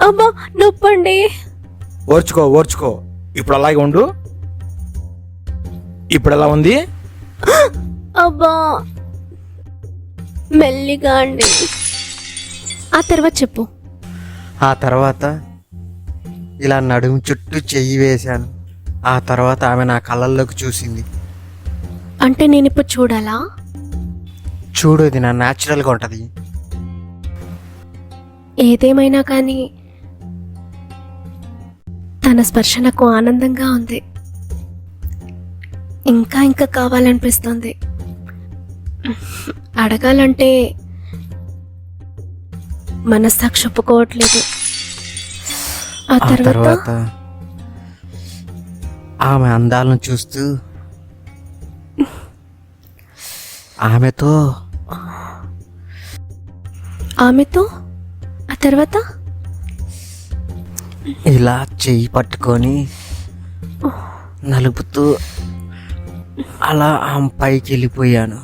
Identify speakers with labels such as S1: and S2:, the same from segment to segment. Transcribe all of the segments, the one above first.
S1: అబ్బా నొప్పండి.
S2: ఓర్చుకో ఓర్చుకో. ఇప్పుడు అలాగే ఉండు. ఇప్పుడు ఎలా ఉంది?
S1: అబ్బా మెల్లిగా అండి. ఆ తర్వాత చెప్పు.
S3: ఆ తర్వాత ఇలా నడుము చుట్టూ చెయ్యి వేశాను. ఆ తర్వాత ఆమె నా కళ్ళల్లోకి చూసింది.
S1: అంటే నేను ఇప్పుడు చూడాలా?
S3: చూడు, ఇది నా న్యాచురల్గా ఉంటుంది.
S1: ఏదేమైనా కానీ తన స్పర్శ నాకు ఆనందంగా ఉంది. ఇంకా ఇంకా కావాలనిపిస్తుంది. అడగాలంటే మనస్సాక్షి ఒప్పుకోవట్లేదు. ఆ
S3: ఆ
S1: తర్వాత
S3: తర్వాత ఆమె అందాలను చూస్తూ ఆమెతో
S1: ఆమెతో ఆ తర్వాత
S3: ఇలా చెయ్యి పట్టుకొని నలుపుతూ అలా ఆమె పైకి వెళ్ళిపోయాను.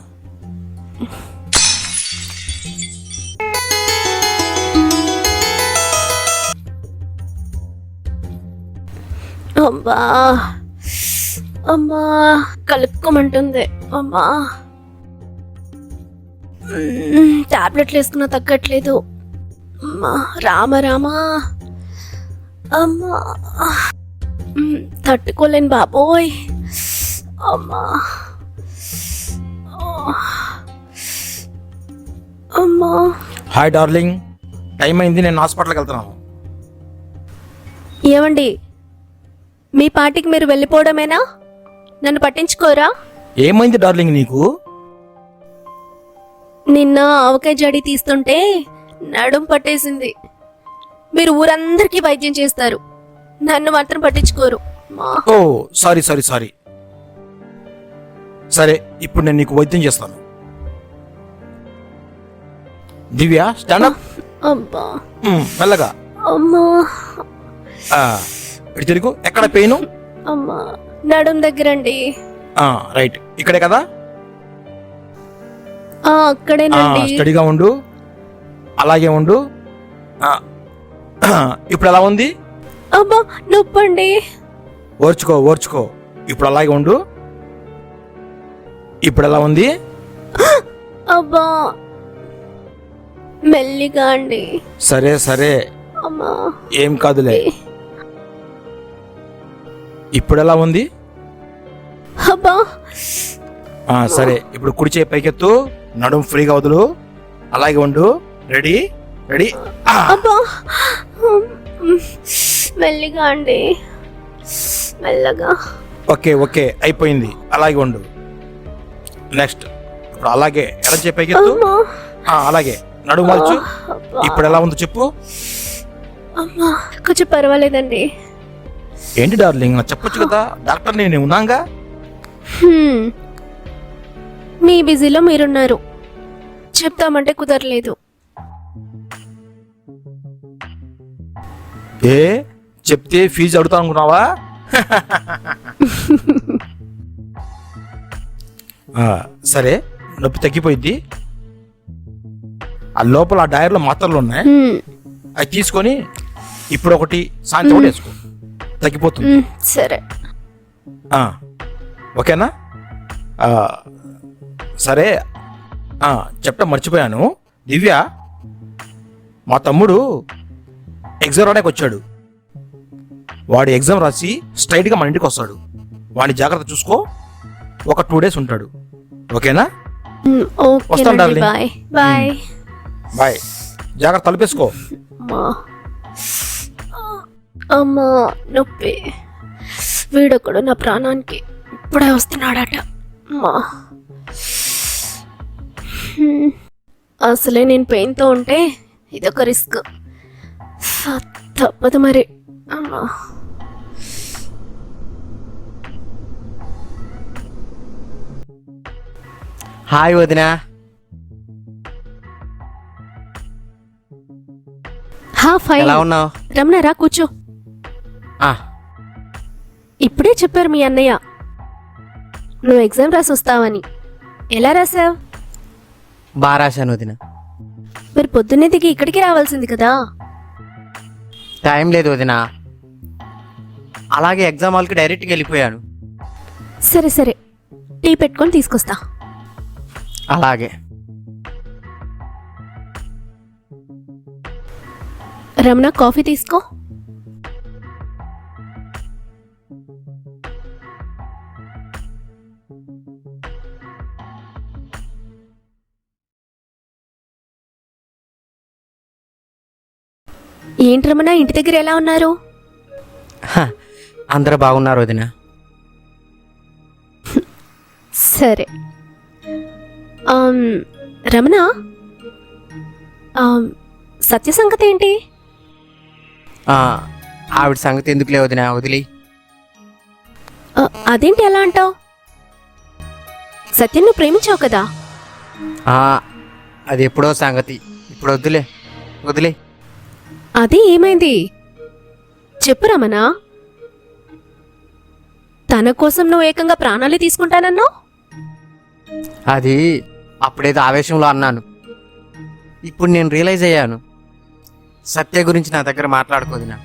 S1: అమ్మా అమ్మా కలుపుకోమంటుంది. అమ్మా టాబ్లెట్లు వేసుకున్నా తగ్గట్లేదు. అమ్మా రామ రామా. అమ్మా తట్టుకోలేను బాబోయ్. అమ్మా అమ్మా.
S2: హాయ్ డార్లింగ్, టైం అయింది, నేను హాస్పిటల్కి వెళ్తున్నాను.
S1: ఏమండి, మీ పార్టీకి మీరు వెళ్ళిపోవడమేనా? నన్ను పట్టించుకోరా?
S2: ఏమైంది డార్లింగ్ నీకు?
S1: నిన్న ఆవకాయ జడి తీస్తుంటే నడుం పట్టేసింది. మీరు ఊరందరికీ వైద్యం చేస్తారు, నన్ను మాత్రం పట్టించుకోరు.
S2: ఓ సారీ సారీ సారీ. సరే, ఇప్పుడు నేను నీకు వైద్యం చేస్తాను. దివ్య స్టాండప్.
S1: అబ్బా
S2: మెల్లగా.
S1: అమ్మా
S2: ఇటు తిరుగు. ఎక్కడ పెయిన్?
S1: అమ్మా నడుం దగ్గరండి.
S2: రైట్, ఇక్కడే కదా.
S1: అక్కడేనండి.
S2: స్టడీగా ఉండు, అలాగే ఉండు. ఇప్పుడు ఎలా ఉంది?
S1: అబ్బా నొప్పండి.
S2: ఓర్చుకో ఓర్చుకో. ఇప్పుడు అలాగే ఉండు. ఇప్పుడు ఎలా ఉంది?
S1: అబ్బా మెల్లిగా అండి.
S2: సరే సరే,
S1: అమ్మా
S2: ఏం కాదులే. ఇప్పుడు ఎలా ఉంది?
S1: అబ్బా
S2: సరే, ఇప్పుడు కుడి చేయి పైకెత్తు, నడుము ఫ్రీగా వదులు, అలాగే ఉండు. Ready ready.
S1: అబ్బా మెల్లిగా అండి, మెల్లగా.
S2: ఓకే ఓకే, అయిపోయింది. అలాగే ఉండు. నెక్స్ట్, ఇప్పుడు అలాగే ఎడ చేయి పైకెత్తు.
S1: అమ్మా
S2: అలాగే నడుము మలుచు.
S1: అబ్బా.
S2: ఇప్పుడు ఎలా ఉందో చెప్పు.
S1: అమ్మా కొంచెం పర్వాలేదండి.
S2: ఏంటి డార్లింగ్, నాకు చెప్పొచ్చు కదా, డాక్టర్ నేను ఉన్నాగా.
S1: మీ బిజీలో మీరున్నారు, చెప్తామంటే కుదరలేదు.
S2: ఏ చెప్తే ఫీజు అడుగుతా అనుకున్నావా? సరే, నొప్పి తగ్గిపోయింది. ఆ లోపల ఆ డైర్లో మాత్రలు ఉన్నాయి, అవి తీసుకొని ఇప్పుడు ఒకటి, సాయంత్రం ఒకటి వేసుకో, తగ్గిపోతుంది.
S1: సరే
S2: ఓకేనా? సరే, చెప్పడం మర్చిపోయాను. దివ్య, మా తమ్ముడు ఎగ్జామ్ రాయడానికి వచ్చాడు. వాడి ఎగ్జామ్ రాసి స్ట్రైట్గా మన ఇంటికి వస్తాడు. వాడిని జాగ్రత్త చూసుకో. ఒక 2 days ఉంటాడు. ఓకేనా? వస్తాను డార్లింగ్.
S1: Bye bye
S2: bye. జాగ్రత్త, తలుపేసుకో.
S1: అమ్మా నొప్పి. వీడొకడు నా ప్రాణానికి ఇప్పుడే వస్తున్నాడట. అమ్మా అసలే నేను పెయిన్తో ఉంటే ఇదొక రిస్క్, తప్పదు మరి. అమ్మా
S3: హాయ్ వదినా.
S1: ఫైన్.
S3: ఎలా ఉన్నావు?
S1: రమణరా కూర్చో. ఇప్పుడే చెప్పారు మీ అన్నయ్య నువ్వు ఎగ్జామ్ రాసి వస్తావని. ఎలా రాసావు?
S3: బాగా రాశాను వదినా.
S1: మీరు పొద్దున్నే దిగి ఇక్కడికి రావాల్సింది కదా.
S3: టైం లేదు వదినా. అలాగే ఎగ్జామ్ హాల్కి డైరెక్ట్గా వెళ్ళిపోయాను.
S1: సరే సరే, టీ పెట్టుకొని తీసుకొస్తా.
S3: అలాగే.
S1: రమణ, కాఫీ తీసుకో. ఏంటి రమణ, ఇంటి దగ్గర ఎలా ఉన్నారు?
S3: హ, అందరూ బాగున్నారు వదినా.
S1: సరే. రమణ, సత్య సంగతి ఏంటి?
S3: ఆవిడ సంగతి ఎందుకులే వదినా, వదిలి.
S1: అదేంటి ఎలా అంటావు? సత్యం నువ్వు ప్రేమించావు కదా?
S3: అది ఎప్పుడో సంగతి, ఇప్పుడు వద్దులే, వదిలే.
S1: అది ఏమైంది చెప్పు రమణ. తన కోసం నువ్వు ఏకంగా ప్రాణాలే తీసుకుంటానన్నావు.
S3: అది అప్పుడేదో ఆవేశంలో అన్నాను. ఇప్పుడు నేను రియలైజ్ అయ్యాను. సత్య గురించి నా దగ్గర మాట్లాడుకోదినా.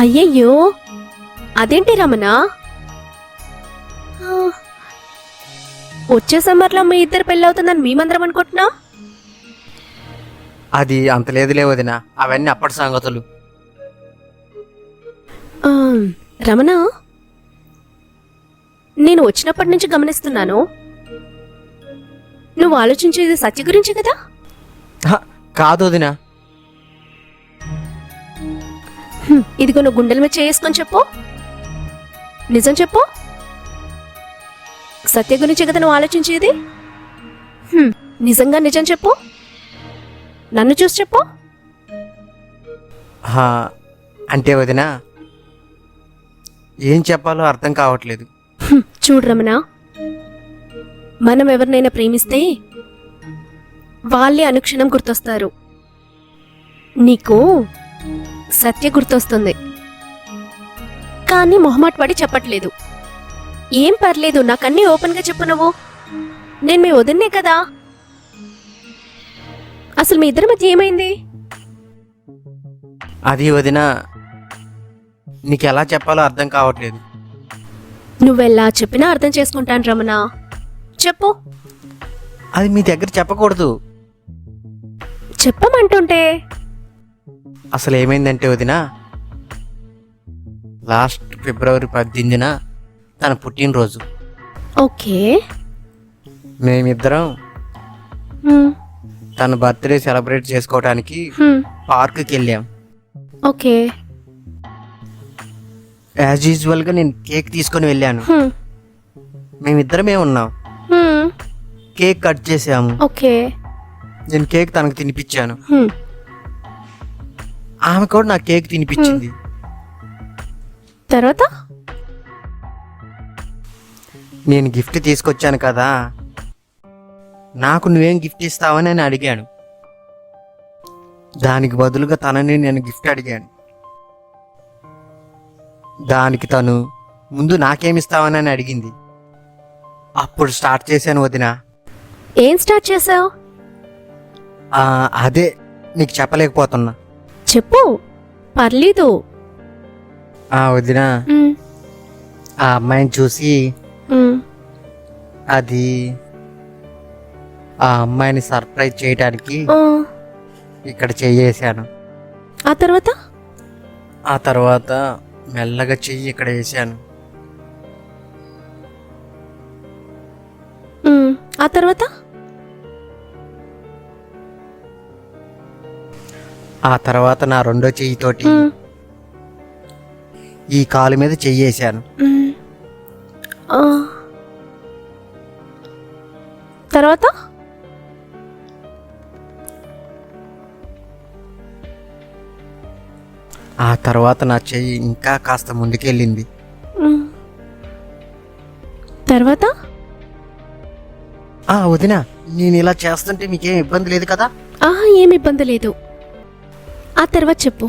S1: అయ్యయ్యో, అదేంటి రమణ? ఆ, వచ్చే సమ్మర్లో మీ ఇద్దరు పెళ్ళవుతుందని మేమందరం అనుకుంటున్నా.
S3: అది అంత లేదులే వదినా, అవన్నీ అప్పటి సంగతులు.
S1: రమణ, నేను వచ్చినప్పటి నుంచి గమనిస్తున్నాను, నువ్వు ఆలోచించేది సత్య గురించి కదా?
S3: కాదు వదినా.
S1: ఇదిగో నువ్వు గుండెల మీద చేసుకొని చెప్పు, నిజం చెప్పు. సత్య గురించి కదా నువ్వు ఆలోచించేది? నిజంగా నిజం చెప్పు, నన్ను చూసి చెప్పు.
S3: అంటే వదినా, ఏం చెప్పాలో అర్థం కావట్లేదు.
S1: చూడు రమణ, మనం ఎవరినైనా ప్రేమిస్తే వాళ్ళే అనుక్షణం గుర్తొస్తారు. నీకు సత్య గుర్తొస్తుంది, కానీ మొహమాట పడి చెప్పట్లేదు. ఏం పర్లేదు, నాకన్నీ ఓపెన్గా చెప్పు. నువ్వు, నేను మీ వదిన్నే కదా. అసలు మీ ఇద్దరి మధ్య ఏమైంది?
S3: అది వదినా, నీకు ఎలా చెప్పాలో అర్థం కావట్లేదు.
S1: నువ్వెలా చెప్పినా అర్థం చేసుకుంటాను రమణ, చెప్పు.
S3: అది మీ దగ్గర చెప్పకూడదు.
S1: చెప్పమంటుంటే.
S3: అసలు ఏమైందంటే వదినా, లాస్ట్ ఫిబ్రవరి 18న తన పుట్టినరోజు.
S1: ఓకే.
S3: మేమిద్దరం తన బర్త్డే సెలబ్రేట్ చేసుకోవడానికి పార్క్కి వెళ్ళాం.
S1: ఓకే.
S3: యాజ్ యూజువల్గా నేను కేక్ తీసుకొని వెళ్ళాను. మేమిద్దరమే ఉన్నాం. కేక్ కట్ చేసాము.
S1: ఓకే.
S3: నేను కేక్ తనకు తినిపించాను. ఆమె కూడా నాకు కేక్ తినిపించింది.
S1: తర్వాత
S3: నేను గిఫ్ట్ తీసుకొచ్చాను కదా, నాకు నువ్వేం గిఫ్ట్ ఇస్తావని నేను అడిగాను. దానికి బదులుగా తనని నేను గిఫ్ట్ అడిగాను. దానికి తను ముందు నాకేమిస్తావని అని అడిగింది. అప్పుడు స్టార్ట్ చేశాను వదినా.
S1: ఏం స్టార్ట్ చేసావు?
S3: అదే నీకు చెప్పలేకపోతున్నా.
S1: చెప్పు, పర్లేదు.
S3: వదినా, ఆ అమ్మాయిని చూసి అది ఆ అమ్మాయిని సర్ప్రైజ్ చేయడానికి ఇక్కడ చెయ్యేసాను. ఆ తర్వాత మెల్లగా చెయ్యి ఇక్కడ వేసాను. ఆ తర్వాత నా రెండో చెయ్యితోటి ఈ కాలు మీద చెయ్యేసాను.
S1: తర్వాత
S3: ఆ తర్వాత నా చెయ్యి ఇంకా కాస్త ముందుకెళ్ళింది.
S1: తర్వాత
S3: వదినా, నేను ఇలా చేస్తుంటే మీకేం ఇబ్బంది లేదు కదా?
S1: ఏమి ఇబ్బంది లేదు. ఆ తర్వాత చెప్పు.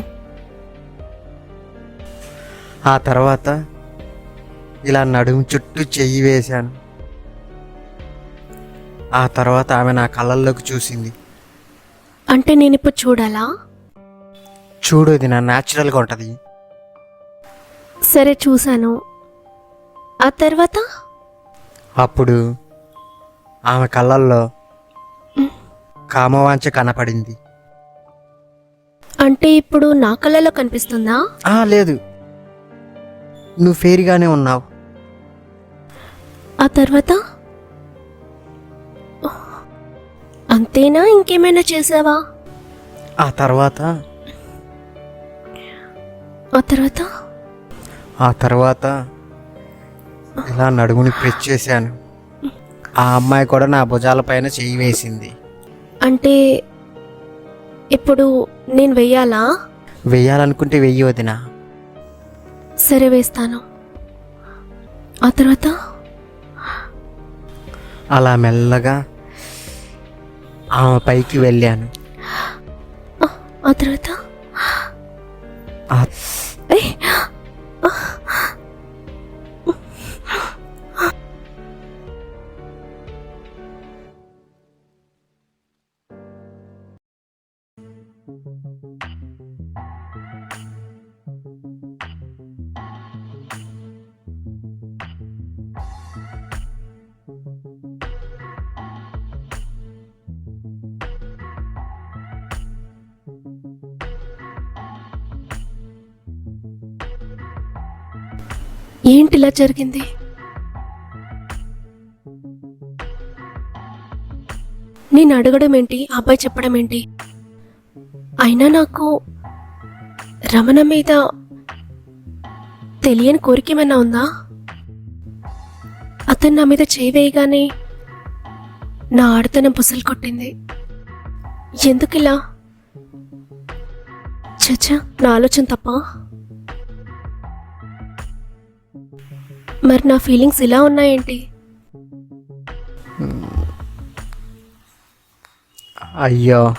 S3: ఆ తర్వాత ఇలా నడుము చుట్టూ చెయ్యి వేశాను. ఆ తర్వాత ఆమె నా కళ్ళల్లోకి చూసింది.
S1: అంటే నేను ఇప్పుడు చూడాలా?
S3: చూడు ఇది నా న్యాచురల్గా ఉంటుంది.
S1: సరే చూశాను. ఆ తర్వాత
S3: అప్పుడు ఆమె కళ్ళల్లో కామవాంఛ కనపడింది.
S1: అంటే ఇప్పుడు నా కళ్ళలో కనిపిస్తుందా?
S3: లేదు, నువ్వు ఫేరిగానే ఉన్నావు.
S1: ఆ తర్వాత అంతేనా, ఇంకేమైనా చేసావా?
S3: ఆ తర్వాత
S1: ఆ తర్వాత
S3: ఆ తర్వాత ఇలా నడుముని ప్రెస్ చేశాను. ఆ అమ్మాయి కూడా నా భుజాలపైన చెయ్యి వేసింది.
S1: అంటే ఇప్పుడు నేను వెయ్యాలా?
S3: వెయ్యాలనుకుంటే వెయ్యి వదినా.
S1: సరే వేస్తాను. ఆ తర్వాత
S3: అలా మెల్లగా ఆమె పైకి వెళ్ళాను.
S1: ఆ తర్వాత
S3: ఆ-
S1: ఏయ్! ఏంటిలా జరిగింది? నేను అడగడం ఏంటి, ఆ అబ్బాయి చెప్పడం ఏంటి? అయినా నాకు రమణ మీద తెలియని కోరిక ఏమైనా ఉందా? అతను నా మీద చేయి వేయగానే నా ఆడతనం బుసలు కొట్టింది. ఎందుకిలా? చచ్చా, నా ఆలోచన తప్ప? మరి నా ఫీలింగ్స్ ఇలా ఉన్నాయేంటి?
S3: అయ్యో,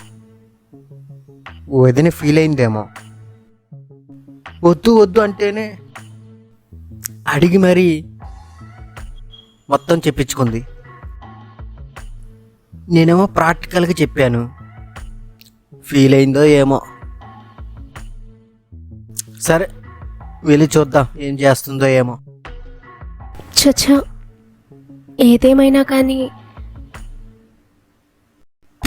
S3: వదిన ఫీల్ అయిందేమో. వద్దు వద్దు అంటేనే అడిగి మరీ మొత్తం చెప్పించుకుంది. నేనేమో ప్రాక్టికల్గా చెప్పాను. ఫీల్ అయిందో ఏమో. సరే, వెళ్ళి చూద్దాం ఏం చేస్తుందో ఏమో.
S1: చచ్చా, ఏదేమైనా కానీ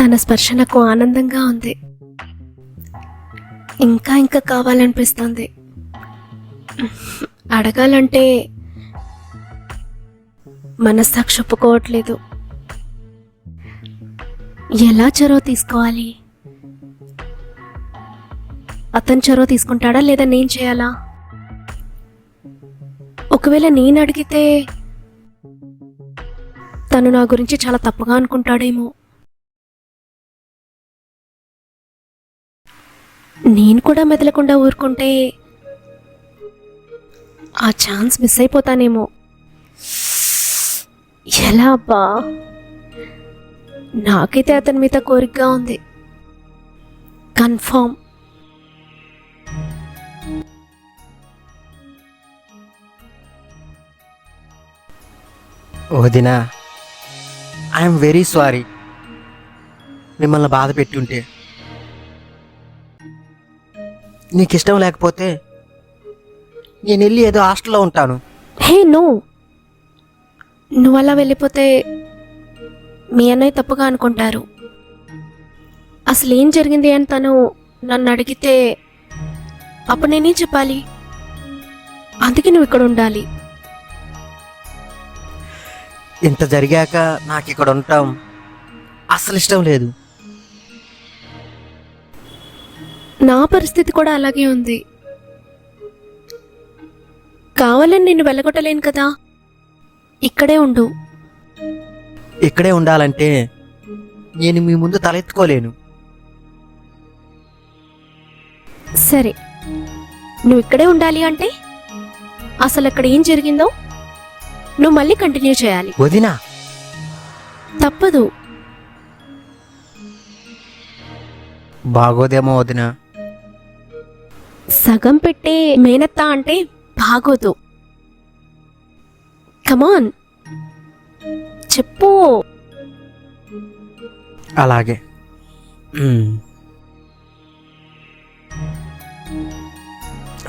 S1: తన స్పర్శ నాకు ఆనందంగా ఉంది. ఇంకా ఇంకా కావాలనిపిస్తుంది. అడగాలంటే మనస్సాక్షి ఒప్పుకోవట్లేదు. ఎలా చొరవ తీసుకోవాలి? అతను చొరవ తీసుకుంటాడా లేదా నేను చేయాలా? ఒకవేళ నేను అడిగితే తను నా గురించి చాలా తప్పుగా అనుకుంటాడేమో. నేను కూడా మెదలకుండా ఊరుకుంటే ఆ ఛాన్స్ మిస్ అయిపోతానేమో. ఎలా అబ్బా? నాకైతే అతని మీద కోరికగా ఉంది, కన్ఫర్మ్.
S3: వదినా, ఐఎమ్ వెరీ సారీ మిమ్మల్ని బాధ పెట్టి ఉంటే. నీకు ఇష్టం లేకపోతే నేను వెళ్ళి ఏదో హాస్టల్లో ఉంటాను.
S1: హే నువ్వు అలా వెళ్ళిపోతే మీ అన్నయ్య తప్పుగా అనుకుంటారు. అసలు ఏం జరిగింది అని తను నన్ను అడిగితే అప్పుడు నేనేం చెప్పాలి? అందుకే నువ్వు ఇక్కడ ఉండాలి.
S3: ఇంత జరిగాక నాకు ఇక్కడ ఉండటం అస్సలు ఇష్టం లేదు.
S1: నా పరిస్థితి కూడా అలాగే ఉంది. కావాలని నిన్ను వెళ్ళగొట్టలేను కదా. ఇక్కడే ఉండు.
S3: ఇక్కడే ఉండాలంటే నేను మీ ముందు తలెత్తుకోలేను.
S1: సరే, నువ్వు ఇక్కడే ఉండాలి అంటే అసలు అక్కడ ఏం జరిగిందో నువ్వు మళ్ళీ కంటిన్యూ చేయాలి.
S3: వదినా,
S1: తప్పదు.
S3: బాగోదేమో వదినా.
S1: సగం పెట్టే మేనత్త అంటే బాగోదు. కమాన్, చెప్పు.
S3: అలాగే.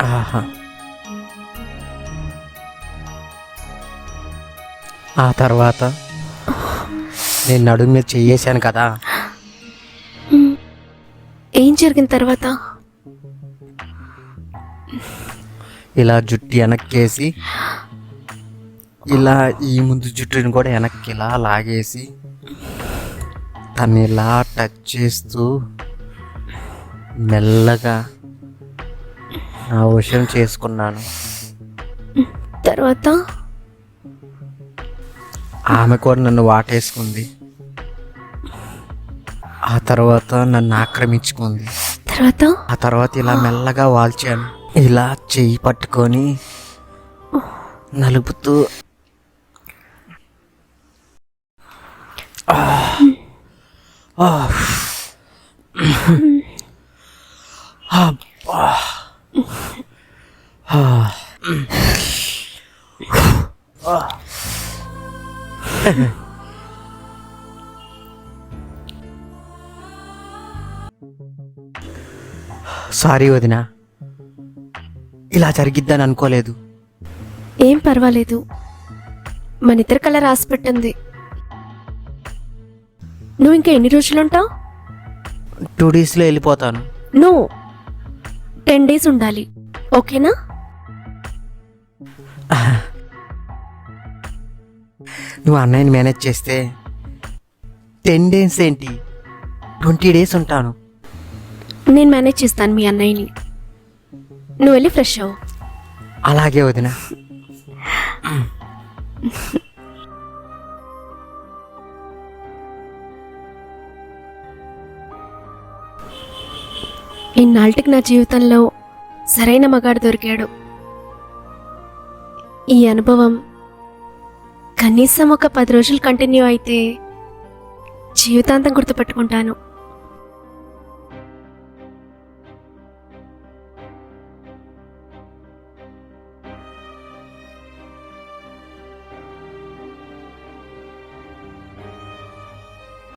S3: ఆహా. ఆ తర్వాత నేను నడుము మీద చెయ్యేశాను కదా,
S1: ఏం జరిగిన తర్వాత?
S3: ఇలా జుట్టు వెనక్కేసి ఇలా ఈ ముందు జుట్టుని కూడా వెనక్కి ఇలా లాగేసి తను ఇలా టచ్ చేస్తూ మెల్లగా నా వశం చేసుకున్నాను.
S1: తర్వాత
S3: ఆమె కూడా నన్ను వాటేసుకుంది. ఆ తర్వాత నన్ను ఆక్రమించుకుంది. ఆ తర్వాత ఇలా మెల్లగా వాల్చాను. ఇలా చెయ్యి పట్టుకొని నలుపుతూ సారీ వదినా, ఇలా జరిగిద్దని అనుకోలేదు.
S1: ఏం పర్వాలేదు, మన ఇద్దరి కళ రాసి పెట్టింది. నువ్వు ఇంకా ఎన్ని రోజులుంటావు?
S3: 2 daysలో వెళ్ళిపోతాను.
S1: నువ్వు 10 days ఉండాలి, ఓకేనా?
S3: నువ్వు అన్నయ్యని మేనేజ్ చేస్తే 10 days ఏంటి, 20 days ఉంటాను.
S1: నేను మేనేజ్ చేస్తాను మీ అన్నయ్యని. నువ్వు వెళ్ళి ఫ్రెష్ అవ్వు.
S3: అలాగే వదినా.
S1: ఇన్నాళ్ళకి నా జీవితంలో సరైన మగాడు దొరికాడు. ఈ అనుభవం కనీసం ఒక 10 రోజులు కంటిన్యూ అయితే జీవితాంతం గుర్తుపెట్టుకుంటాను.